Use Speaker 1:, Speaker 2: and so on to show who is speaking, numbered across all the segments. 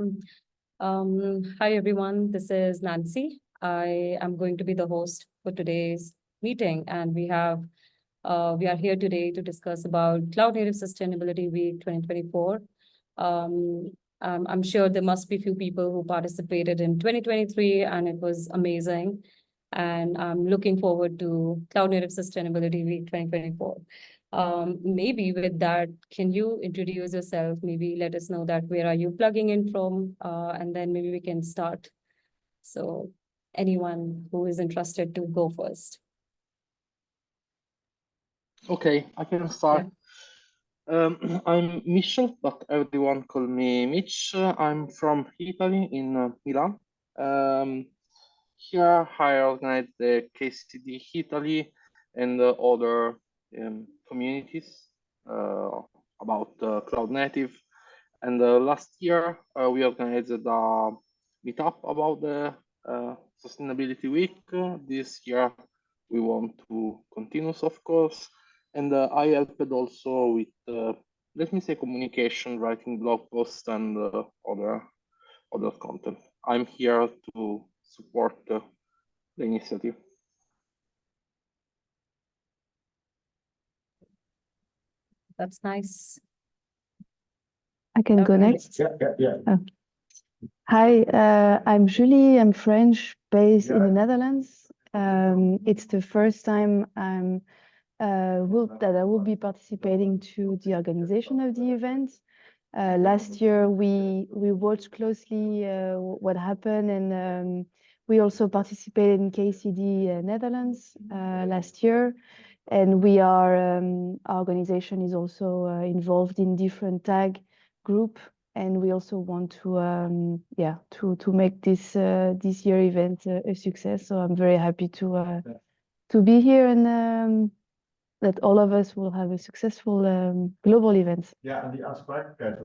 Speaker 1: Awesome. Hi, everyone. This is Nancy. I am going to be the host for today's meeting, and we are here today to discuss about Cloud Native Sustainability Week 2024. I'm sure there must be few people who participated in 2023, and it was amazing. And I'm looking forward to Cloud Native Sustainability Week 2024. Maybe with that, can you introduce yourself? Maybe let us know that where are you plugging in from, and then maybe we can start. So anyone who is interested to go first.
Speaker 2: Okay, I can start. I'm Michel, but everyone call me Mitch. I'm from Italy, in Milan. Here I organize the KCD Italy and other communities about Cloud Native. And last year we organized a meetup about the Sustainability Week. This year we want to continue, of course. And I helped also with, let me say, communication, writing blog posts, and other content. I'm here to support the initiative.
Speaker 1: That's nice.
Speaker 3: I can go next.
Speaker 2: Yeah.
Speaker 3: Oh. Hi, I'm Julie. I'm French, based in the Netherlands. It's the first time that I will be participating to the organization of the event. Last year, we watched closely what happened, and we also participated in KCD Netherlands last year. And our organization is also involved in different TAG group, and we also want to make this year event a success. So I'm very happy to be here, and that all of us will have a successful global event.
Speaker 4: Yeah, and the aansprakelijkheid.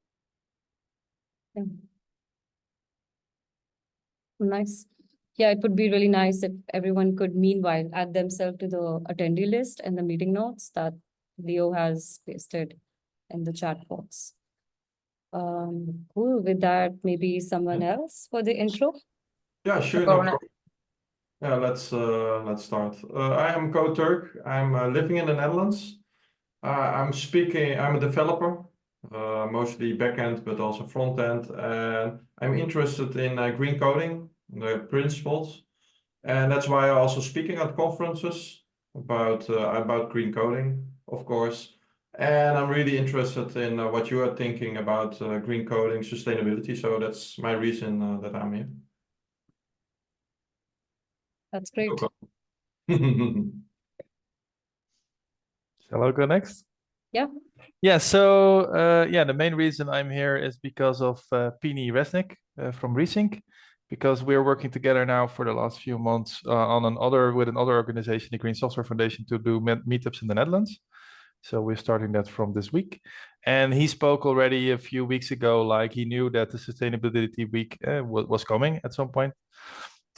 Speaker 1: Nice. Yeah, it would be really nice if everyone could meanwhile add themselves to the attendee list and the meeting notes that Leo has pasted in the chat box. Cool. With that, maybe someone else for the intro.
Speaker 4: Yeah, sure. No problem. Yeah, let's start. I am Ko Turk. I'm living in the Netherlands. I'm a developer, mostly backend, but also frontend. And I'm interested in green coding, the principles. And that's why I'm also speaking at conferences about green coding, of course. And I'm really interested in what you are thinking about green coding, sustainability. So that's my reason that I'm here.
Speaker 1: That's great.
Speaker 5: Shall I go next?
Speaker 1: Yeah.
Speaker 5: Yeah, so the main reason I'm here is because of Pini Resnick from Resync, because we're working together now for the last few months with another organization, the Green Software Foundation, to do meetups in the Netherlands. So we're starting that from this week. And he spoke already a few weeks ago, like he knew that the Sustainability Week was coming at some point.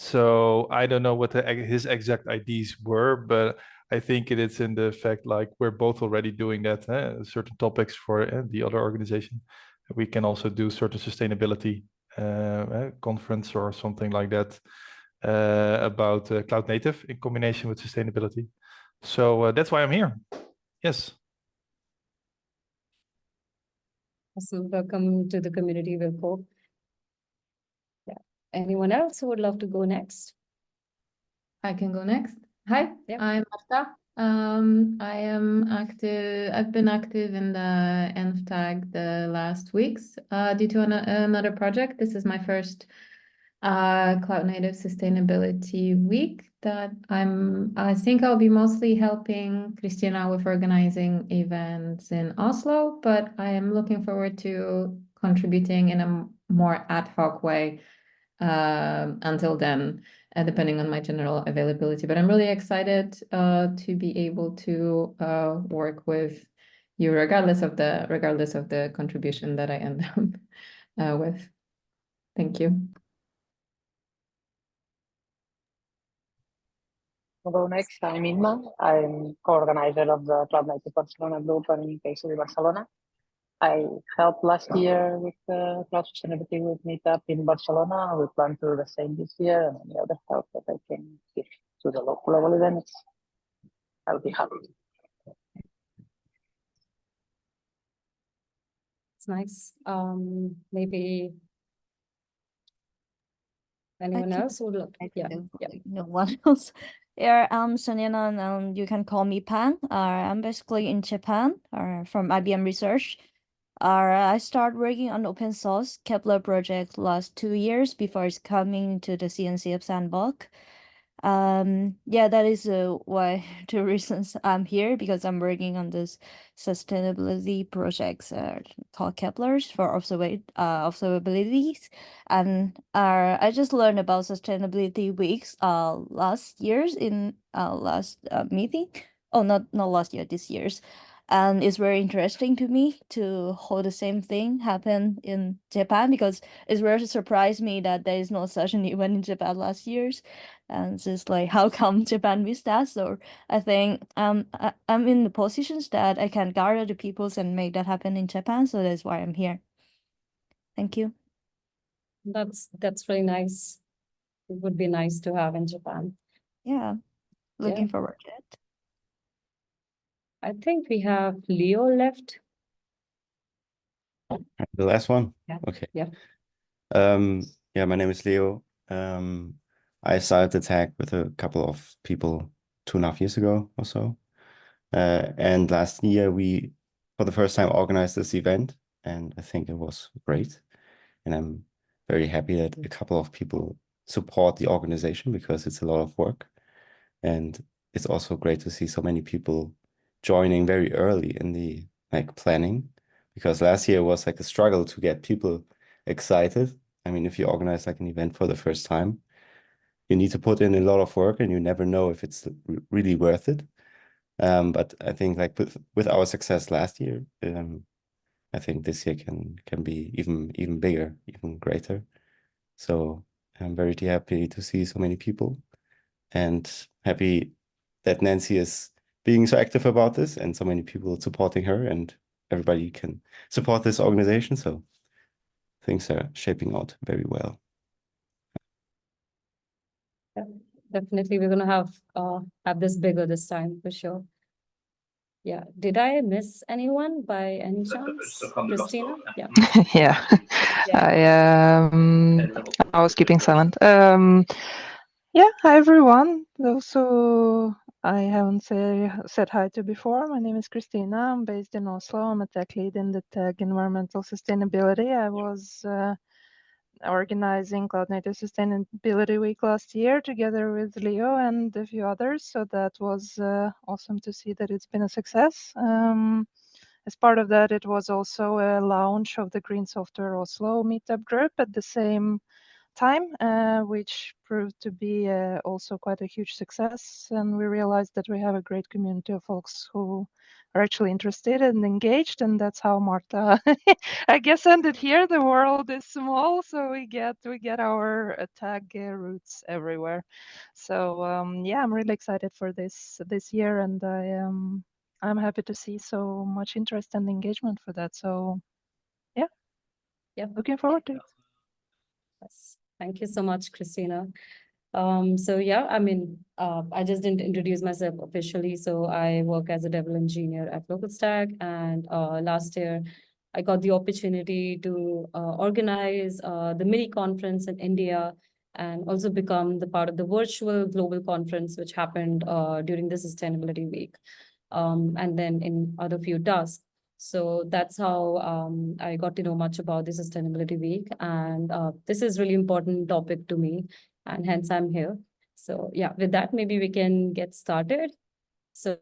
Speaker 5: So I don't know what his exact ideas were, but I think it is in the fact like we're both already doing that, certain topics for the other organization. We can also do certain sustainability conference or something like that about cloud native in combination with sustainability. So that's why I'm here. Yes.
Speaker 1: Awesome. Welcome to the community, Wilco. Yeah. Anyone else who would love to go next?
Speaker 6: I can go next. Hi, I'm Marta. I've been active in the ENV tag the last weeks due to another project. This is my first Cloud Native Sustainability Week that I think I'll be mostly helping Christina with organizing events in Oslo, but I am looking forward to contributing in a more ad hoc way until then, depending on my general availability. But I'm really excited to be able to work with you regardless of the contribution that I end up with. Thank you.
Speaker 7: I'll go next. I'm Inma. I'm co-organizer of the Cloud Native Barcelona group and KCD Barcelona. I helped last year with the Cloud Sustainability Week meetup in Barcelona. We plan to do the same this year, and any other help that I can give to the local level events, I'll be happy.
Speaker 1: It's nice. Maybe anyone
Speaker 8: can-
Speaker 1: else would look?
Speaker 8: I
Speaker 1: Yeah,
Speaker 8: can
Speaker 1: yeah.
Speaker 8: No one else. Yeah, I'm Sonina, and you can call me Pan. I'm basically in Japan, from IBM Research. I started working on open source Kepler project last 2 years before it's coming to the CNCF sandbox. Yeah, that is why 2 reasons I'm here, because I'm working on this sustainability projects called Keplers for observabilities. And I just learned about sustainability weeks last year's in last meeting. Oh, not last year, this year's. And it's very interesting to me to hold the same thing happen in Japan, because it's very surprised me that there is no such an event in Japan last year's. And it's just like, how come Japan missed that? So I think I'm in the positions that I can gather the peoples and make that happen in Japan. So that's why I'm here. Thank you.
Speaker 1: That's really nice. It would be nice to have in Japan.
Speaker 8: Yeah, looking
Speaker 1: Yeah.
Speaker 8: forward to it.
Speaker 1: I think we have Leo left.
Speaker 9: The last one?
Speaker 1: Yeah.
Speaker 9: Okay.
Speaker 1: Yeah.
Speaker 9: Yeah, my name is Leo. I started the tag with a couple of people 2.5 years ago or so. And last year we, for the first time, organized this event, and I think it was great. And I'm very happy that a couple of people support the organization, because it's a lot of work. And it's also great to see so many people joining very early in the planning, because last year was like a struggle to get people excited. I mean, if you organize like an event for the first time, you need to put in a lot of work, and you never know if it's really worth it. But I think like with our success last year, I think this year can be even bigger, even greater. So I'm very happy to see so many people, and happy that Nancy is being so active about this, and so many people supporting her, and everybody can support this organization. So things are shaping out very well.
Speaker 1: Yeah, definitely we're gonna have this bigger this time for sure. Yeah. Did I miss anyone by any chance? Christina? Yeah.
Speaker 10: Yeah.
Speaker 1: Yeah.
Speaker 10: I was keeping silent. Yeah, hi everyone. Those who I haven't said hi to before. My name is Christina. I'm based in Oslo. I'm a tech lead in the TAG Environmental Sustainability. I was organizing Cloud Native Sustainability Week last year together with Leo and a few others. So that was awesome to see that it's been a success. As part of that, it was also a launch of the Green Software Oslo meetup group at the same time, which proved to be also quite a huge success. And we realized that we have a great community of folks who are actually interested and engaged. And that's how Marta, I guess, ended here. The world is small, so we get our tag roots everywhere. So yeah, I'm really excited for this year, and I'm happy to see so much interest and engagement for that. So yeah, looking forward to it.
Speaker 1: Yes. Thank you so much, Christina. So yeah, I mean, I just didn't introduce myself officially. So I work as a devel engineer at LocalStack, and last year I got the opportunity to organize the mini conference in India, and also become the part of the virtual global conference, which happened during the Sustainability Week, and then in other few tasks. So that's how I got to know much about the Sustainability Week, and this is really important topic to me, and hence I'm here. So yeah, with that, maybe we can get started. So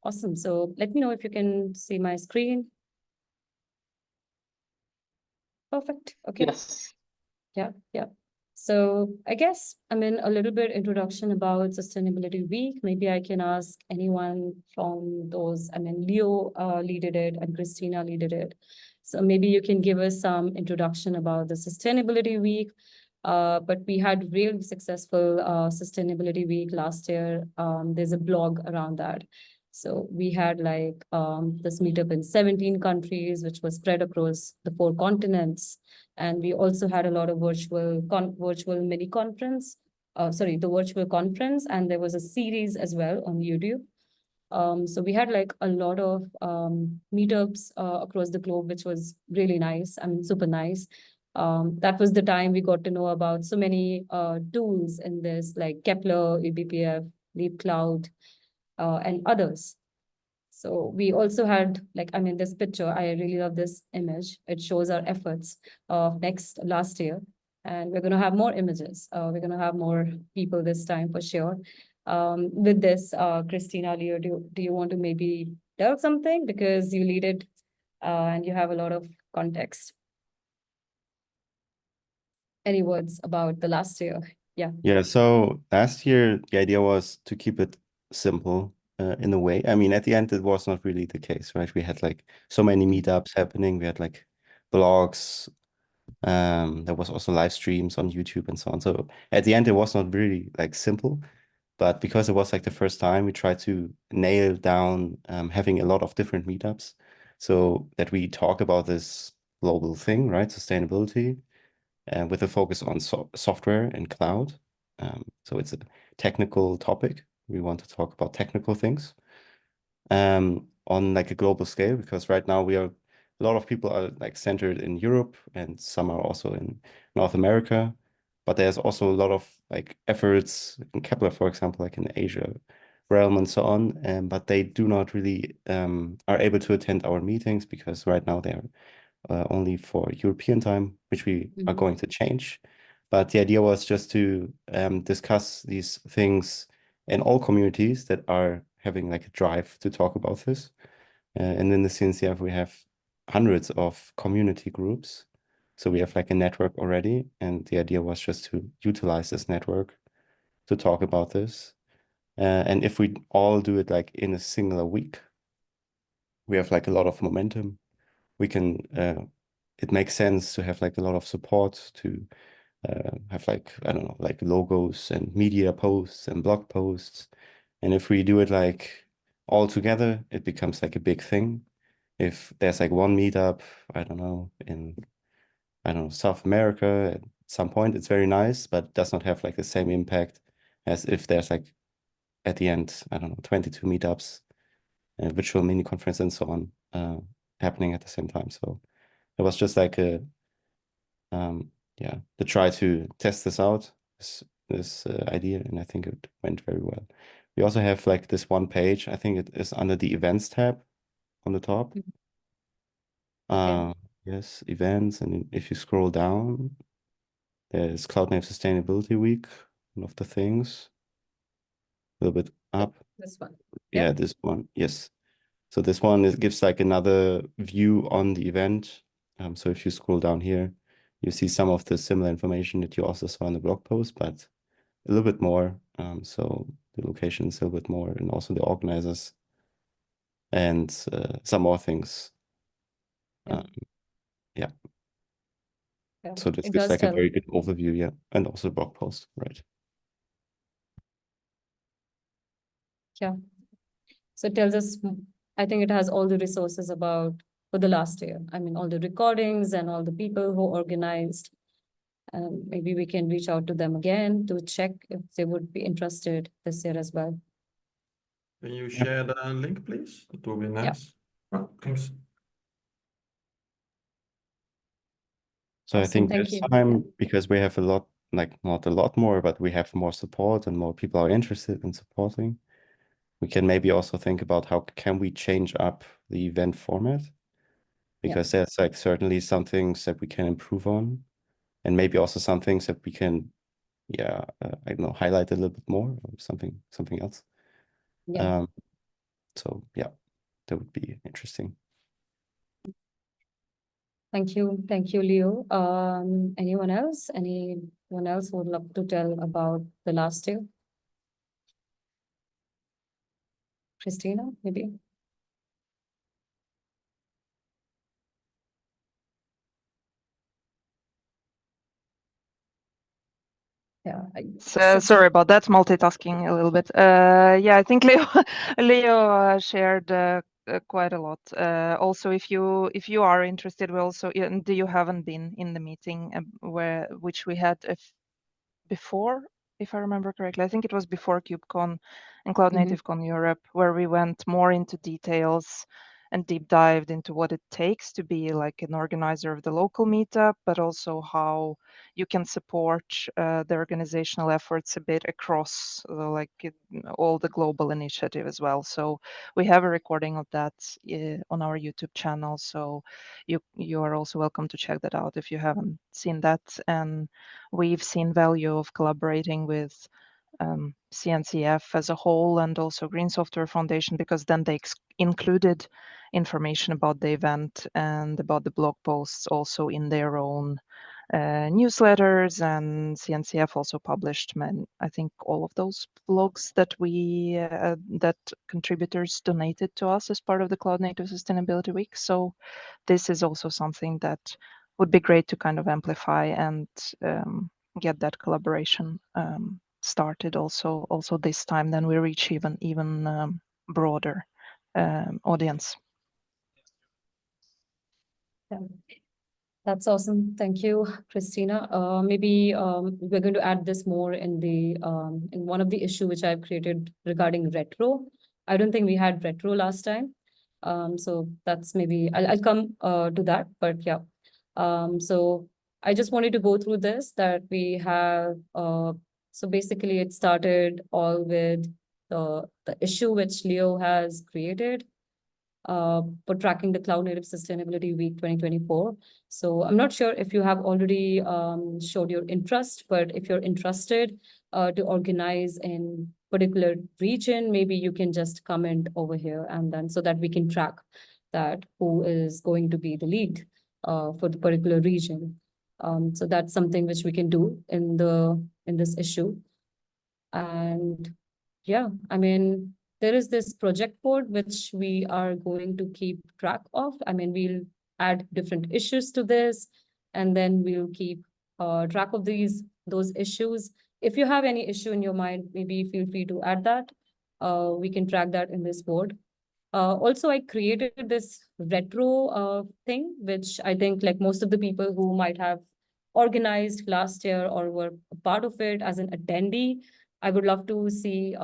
Speaker 1: awesome. So let me know if you can see my screen. Perfect. Okay.
Speaker 7: Yes.
Speaker 1: Yeah, yeah. So I guess, I mean, a little bit introduction about Sustainability Week. Maybe I can ask anyone from those, I mean, Leo leaded it and Christina leaded it. So maybe you can give us some introduction about the Sustainability Week. But we had really successful Sustainability Week last year. There's a blog around that. So we had like this meetup in 17 countries, which was spread across the 4 continents. And we also had a lot of virtual mini conference, the virtual conference, and there was a series as well on YouTube. So we had like a lot of meetups across the globe, which was really nice. I mean, super nice. That was the time we got to know about so many tools in this, like Kepler, eBPF, Leap Cloud, and others. So we also had like, I mean, this picture, I really love this image. It shows our efforts of last year. And we're going to have more images. We're going to have more people this time for sure. With this, Christina, Leo, do you want to maybe tell something? Because you lead it and you have a lot of context. Any words about the last year? Yeah.
Speaker 9: Yeah, so last year, the idea was to keep it simple in a way. I mean, at the end, it was not really the case, right? We had like so many meetups happening. We had like blogs. There was also live streams on YouTube and so on. So at the end, it was not really like simple, but because it was like the first time, we tried to nail down having a lot of different meetups so that we talk about this global thing, right? Sustainability, with a focus on software and cloud. So it's a technical topic. We want to talk about technical things on like a global scale, because right now a lot of people are like centered in Europe and some are also in North America, but there's also a lot of like efforts in Kepler, for example, like in Asia realm and so on, but they do not really are able to attend our meetings because right now they're only for European time, which we are going to change. But the idea was just to discuss these things in all communities that are having like a drive to talk about this. And in the CNCF, we have hundreds of community groups. So we have like a network already. And the idea was just to utilize this network to talk about this. And if we all do it like in a singular week, we have like a lot of momentum. We can, it makes sense to have like a lot of support to have like, I don't know, like logos and media posts and blog posts. And if we do it like all together, it becomes like a big thing. If there's like one meetup, I don't know, South America at some point, it's very nice, but does not have like the same impact as if there's like at the end, I don't know, 22 meetups, virtual mini conference and so on happening at the same time. So it was just like to try to test this out, this idea, and I think it went very well. We also have like this one page, I think it is under the events tab on the top.
Speaker 1: Okay.
Speaker 9: Yes, events, and if you scroll down, there's Cloud Native Sustainability Week, one of the things. A little bit up.
Speaker 1: This one.
Speaker 9: Yeah,
Speaker 1: Yep.
Speaker 9: this one, yes. So this one gives like another view on the event. So if you scroll down here, you see some of the similar information that you also saw in the blog post, but a little bit more. So the locations a little bit more, and also the organizers and some more things.
Speaker 1: Yeah.
Speaker 9: Yeah.
Speaker 1: Yeah.
Speaker 9: So this
Speaker 1: It
Speaker 9: gives
Speaker 1: does
Speaker 9: like a
Speaker 1: tell.
Speaker 9: very good overview, yeah, and also blog post, right?
Speaker 1: Yeah. So it tells us, I think it has all the resources about for the last year. I mean, all the recordings and all the people who organized. Maybe we can reach out to them again to check if they would be interested this year as well.
Speaker 4: Can you share the link, please? That would be nice. Oh, thanks.
Speaker 9: So I
Speaker 1: Awesome,
Speaker 9: think
Speaker 1: thank
Speaker 9: this
Speaker 1: you.
Speaker 9: time, because we have a lot, like not a lot more, but we have more support and more people are interested in supporting, we can maybe also think about how can we change up the event format, because there's like certainly some things that we can improve on, and maybe also some things that we can, I don't know, highlight a little bit more or something else.
Speaker 1: Yeah.
Speaker 9: So yeah, that would be interesting.
Speaker 1: Thank you, Leo. Anyone else? Anyone else would love to tell about the last year? Christina, maybe? Yeah.
Speaker 10: Sorry about that, multitasking a little bit. Yeah, I think Leo shared quite a lot. Also, if you are interested, we also, and you haven't been in the meeting which we had before, if I remember correctly. I think it was before KubeCon and Cloud Native Con Europe, where we went more into details and deep dived into what it takes to be like an organizer of the local meetup, but also how you can support the organizational efforts a bit across all the global initiative as well. So we have a recording of that on our YouTube channel. So you are also welcome to check that out if you haven't seen that. And we've seen value of collaborating with CNCF as a whole and also Green Software Foundation, because then they included information about the event and about the blog posts also in their own newsletters, and CNCF also published, I think, all of those blogs that that contributors donated to us as part of the Cloud Native Sustainability Week. So this is also something that would be great to kind of amplify and get that collaboration started also this time. Then we reach even broader audience.
Speaker 1: Yeah. That's awesome. Thank you, Christina. Maybe we're going to add this more in the in one of the issue which I've created regarding retro. I don't think we had retro last time. So that's maybe I'll come to that, but yeah. So I just wanted to go through this, that we have so basically it started all with the issue which Leo has created for tracking the Cloud Native Sustainability Week 2024. So I'm not sure if you have already showed your interest, but if you're interested to organize in particular region, maybe you can just comment over here, and then so that we can track that who is going to be the lead for the particular region. So that's something which we can do in this issue. And yeah, I mean, there is this project board which we are going to keep track of. I mean, we'll add different issues to this, and then we'll keep track of those issues. If you have any issue in your mind, maybe feel free to add that. We can track that in this board. Also, I created this retro thing, which I think like most of the people who might have organized last year or were a part of it as an attendee, I would love to see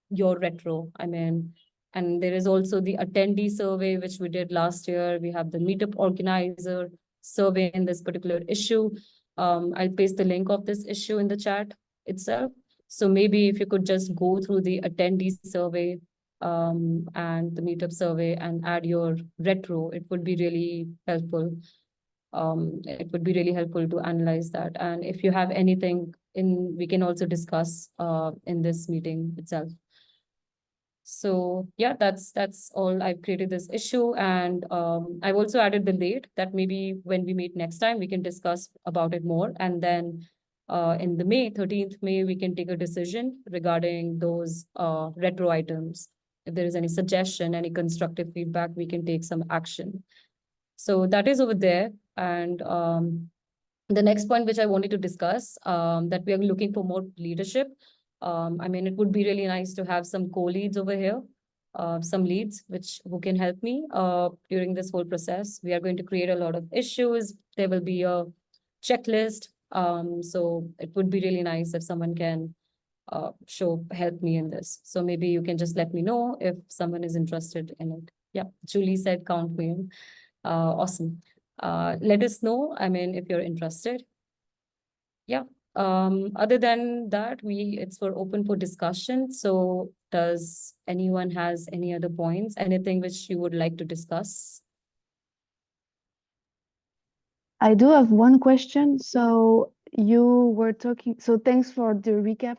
Speaker 1: your retro. I mean, and there is also the attendee survey, which we did last year. We have the meetup organizer survey in this particular issue. I'll paste the link of this issue in the chat itself. So maybe if you could just go through the attendee survey and the meetup survey and add your retro, it would be really helpful. It would be really helpful to analyze that. And if you have anything we can also discuss in this meeting itself. So yeah, that's all. I've created this issue, and I've also added the date that maybe when we meet next time, we can discuss about it more. And then in the 13th May, we can take a decision regarding those retro items. If there is any suggestion, any constructive feedback, we can take some action. So that is over there. And the next point which I wanted to discuss, that we are looking for more leadership. I mean, it would be really nice to have some co-leads over here, some leads who can help me during this whole process. We are going to create a lot of issues. There will be a checklist. So it would be really nice if someone can help me in this. So maybe you can just let me know if someone is interested in it. Yeah, Julie said count me in. Awesome. Let us know, I mean, if you're interested. Yeah. Other than that, it's open for discussion. So does anyone has any other points, anything which you would like to discuss?
Speaker 3: I do have one question. So you were talking, so thanks for the recap.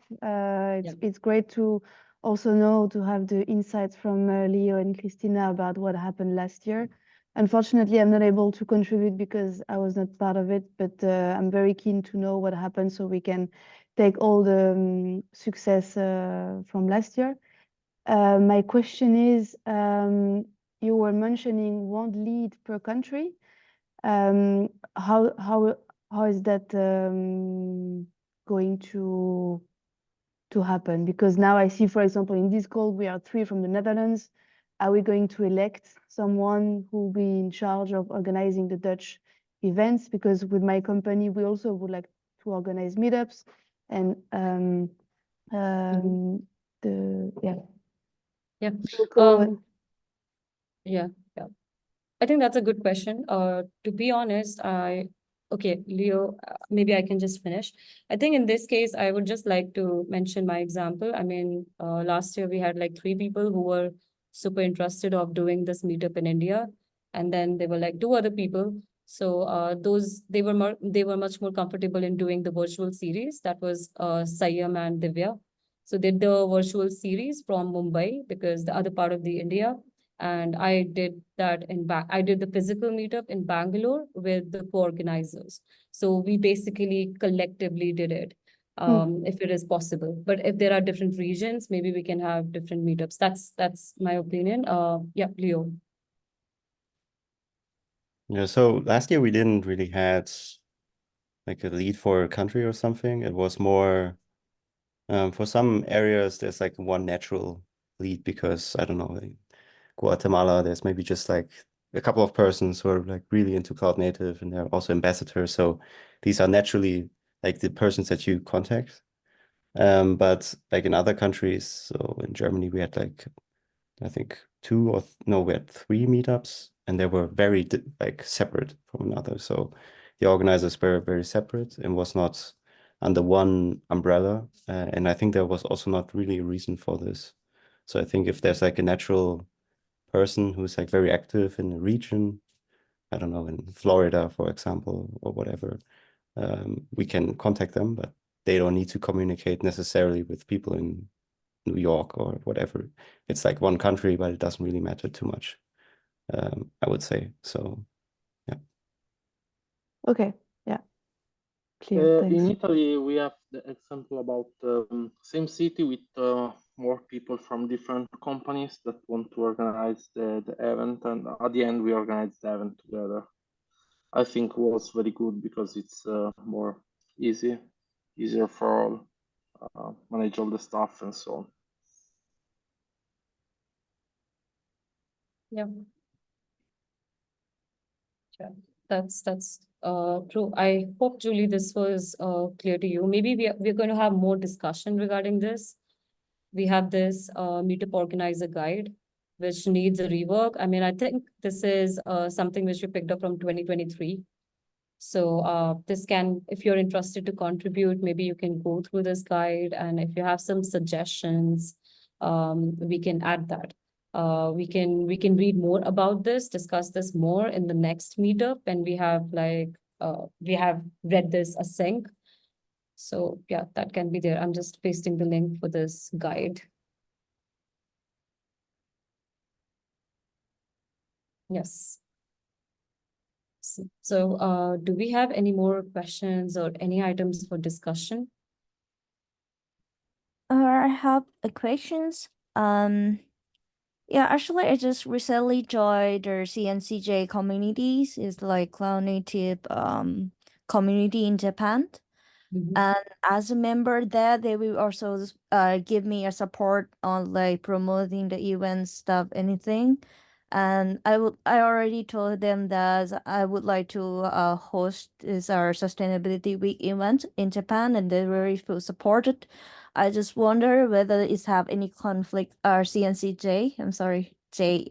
Speaker 3: It's great to also know, to have the insights from Leo and Christina about what happened last year. Unfortunately, I'm not able to contribute because I was not part of it, but I'm very keen to know what happened so we can take all the success from last year. My question is, you were mentioning one lead per country. How is that going to happen? Because now I see, for example, in this call, we are 3 from the Netherlands. Are we going to elect someone who will be in charge of organizing the Dutch events? Because with my company, we also would like to organize meetups and
Speaker 1: Yeah.
Speaker 3: local-
Speaker 1: Yeah. I think that's a good question. To be honest, okay, Leo, maybe I can just finish. I think in this case, I would just like to mention my example. I mean, last year we had like 3 people who were super interested of doing this meetup in India, and then there were like 2 other people. So they were much more comfortable in doing the virtual series. That was Sayam and Divya. So they did the virtual series from Mumbai because the other part of the India. And I did that I did the physical meetup in Bangalore with the co-organizers. So we basically collectively did it, if it is possible. But if there are different regions, maybe we can have different meetups. That's my opinion. Yeah, Leo.
Speaker 9: Yeah, so last year we didn't really had like a lead for a country or something. It was more for some areas there's like one natural lead because I don't know, like Guatemala, there's maybe just like a couple of persons who are like really into cloud native and they're also ambassadors. So these are naturally like the persons that you contact. But like in other countries, so in Germany we had like I think we had 3 meetups and they were very like separate from another. So the organizers were very separate and was not under one umbrella. And I think there was also not really a reason for this. So I think if there's like a natural person who's like very active in the region, I don't know, in Florida, for example, or whatever, we can contact them, but they don't need to communicate necessarily with people in New York or whatever. It's like one country, but it doesn't really matter too much, I would say. So, yeah.
Speaker 3: Okay, yeah. Clear, thanks.
Speaker 2: In Italy, we have the example about same city with more people from different companies that want to organize the event, and at the end we organized the event together. I think it was very good because it's more easier for all, manage all the stuff and so on.
Speaker 1: Yeah. Sure. That's true. I hope, Julie, this was clear to you. Maybe we're going to have more discussion regarding this. We have this meetup organizer guide, which needs a rework. I mean, I think this is something which we picked up from 2023. So this can, if you're interested to contribute, maybe you can go through this guide, and if you have some suggestions, we can add that. We can read more about this, discuss this more in the next meetup, and we have read this async. So yeah, that can be there. I'm just pasting the link for this guide. Yes. So do we have any more questions or any items for discussion?
Speaker 8: I have a questions. Yeah, actually, I just recently joined the CNCJ communities. It's like cloud native community in Japan. And as a member there, they will also give me a support on like promoting the event stuff, anything. And I already told them that I would like to host our sustainability week event in Japan, and they very feel supported. I just wonder whether it's have any conflict or CNCJ. I'm sorry, J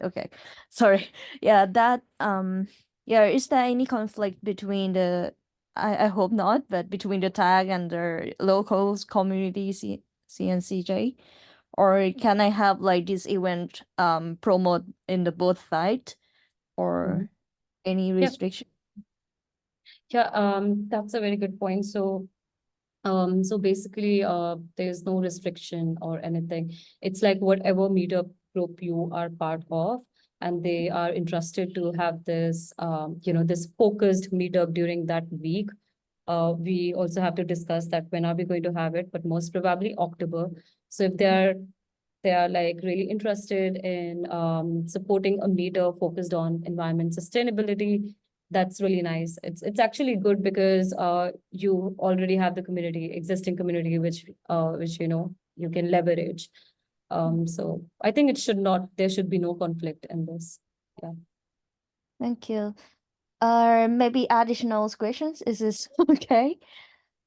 Speaker 8: okay, sorry. Yeah, that yeah, is there any conflict between the I hope not, but between the tag and the locals community CNCJ? Or can I have like this event promote in the both side or any restriction?
Speaker 1: Yeah, that's a very good point. So basically, there's no restriction or anything. It's like whatever meetup group you are part of, and they are interested to have this, this focused meetup during that week. We also have to discuss that when are we going to have it, but most probably October. So if they are like really interested in supporting a meetup focused on environment sustainability, That's really nice. It's actually good because you already have the community, existing community, which you know you can leverage. So I think there should be no conflict in this. Yeah.
Speaker 8: Thank you. Maybe additional questions? Is this okay?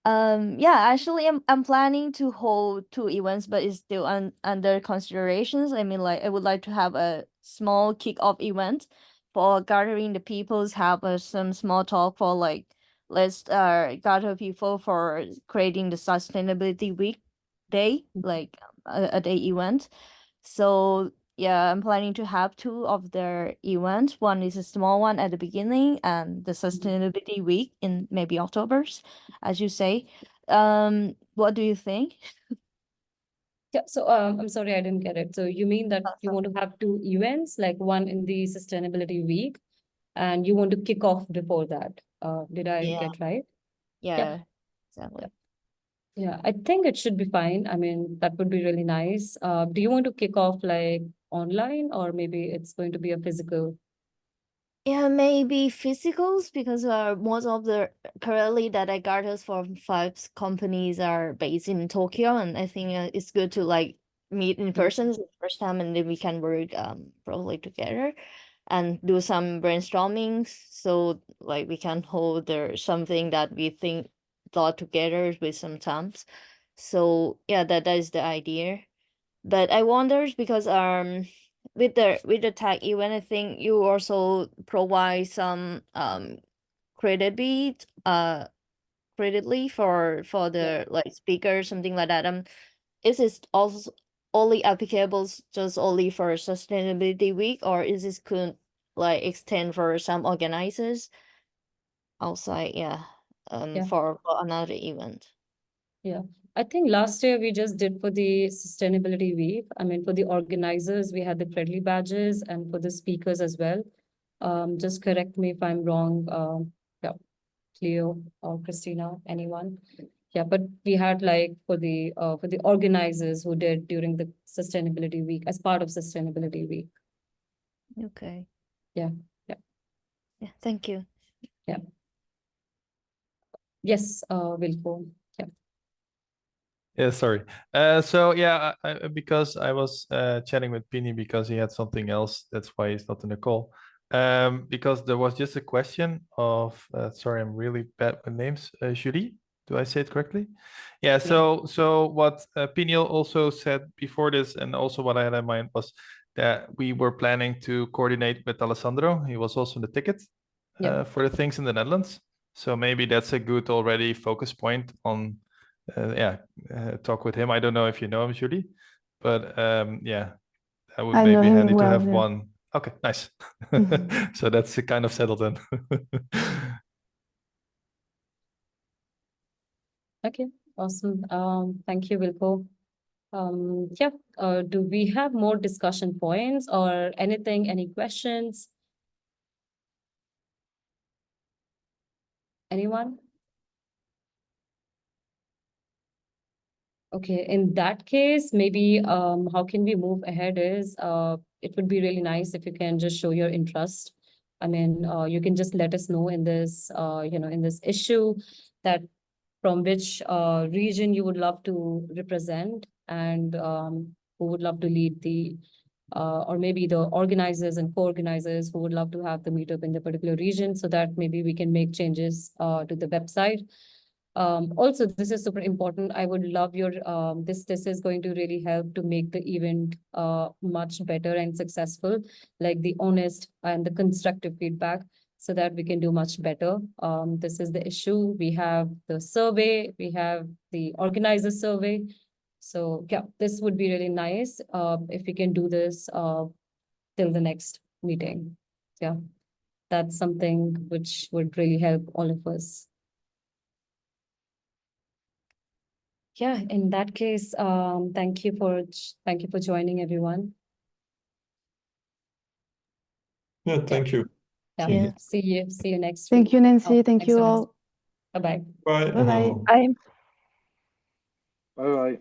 Speaker 8: Yeah, actually, I'm planning to hold 2 events, but it's still under considerations. I mean, like, I would like to have a small kick-off event for gathering the peoples, have some small talk for like, let's gather people for creating the sustainability week day, like a day event. So yeah, I'm planning to have two of their events. One is a small one at the beginning, and the sustainability week in maybe October, as you say. What do you think?
Speaker 1: Yeah. So I'm sorry, I didn't get it. So you mean that you want to have 2 events, like one in the sustainability week, and you want to kick off before that? Did I
Speaker 8: Yeah.
Speaker 1: get right?
Speaker 8: Yeah, exactly.
Speaker 1: Yeah, I think it should be fine. I mean, that would be really nice. Do you want to kick off like online, or maybe it's going to be a physical?
Speaker 8: Yeah, maybe physicals, because most of the currently that I gathered from 5 companies are based in Tokyo, and I think it's good to like meet in person the first time, and then we can work probably together and do some brainstorming. So like we can hold there something that we think thought together with some times. So yeah, that is the idea. But I wonders because with the tag event, I think you also provide some credit creditly for the like speaker, something like that. Is this also only applicable just only for sustainability week, or is this could like extend for some organizers outside? Yeah,
Speaker 1: Yeah.
Speaker 8: for another event.
Speaker 1: Yeah, I think last year we just did for the sustainability week. I mean, for the organizers, we had the Credly badges, and for the speakers as well. Just correct me if I'm wrong, yeah, Cleo or Christina, anyone. Yeah, but we had like for the organizers who did during the sustainability week as part of sustainability week.
Speaker 8: Okay.
Speaker 1: Yeah.
Speaker 8: Yeah. Thank you.
Speaker 1: Yes, Wilco. Yeah.
Speaker 5: Yeah, sorry. So yeah, because I was chatting with Pini because he had something else. That's why he's not in the call. Because there was just a question of sorry, I'm really bad with names. Julie, do I say it correctly? Yeah. So what Pini also said before this, and also what I had in mind was that we were planning to coordinate with Alessandro. He was also in the ticket for the things in the Netherlands. So maybe that's a good already focus point on. Talk with him. I don't know if you know him, Julie, but yeah, that would
Speaker 3: I know
Speaker 5: maybe
Speaker 3: him
Speaker 5: handy to
Speaker 3: well,
Speaker 5: have
Speaker 3: yeah.
Speaker 5: one. Okay, nice. So that's kind of settled then.
Speaker 1: Okay, awesome. Thank you, Wilco. Yeah, do we have more discussion points or anything, any questions? Anyone? Okay, in that case, maybe how can we move ahead is it would be really nice if you can just show your interest. I mean, you can just let us know in this in this issue that from which region you would love to represent, and who would love to lead the or maybe the organizers and co-organizers who would love to have the meetup in the particular region, so that maybe we can make changes to the website. Also, this is super important. I would love your this is going to really help to make the event much better and successful, like the honest and the constructive feedback, so that we can do much better. This is the issue. We have the survey, we have the organizer survey. So yeah, this would be really nice if we can do this till the next meeting. Yeah, that's something which would really help all of us. Yeah, in that case, thank you for joining, everyone.
Speaker 4: Yeah, thank you.
Speaker 1: Yeah,
Speaker 8: Yeah.
Speaker 1: see you next
Speaker 3: Thank
Speaker 1: week.
Speaker 3: you, Nancy. Thank
Speaker 1: Next
Speaker 3: you
Speaker 1: Wednesday.
Speaker 3: all.
Speaker 1: Bye-bye.
Speaker 4: Bye.
Speaker 3: Bye-bye.
Speaker 10: I'm
Speaker 2: Bye bye.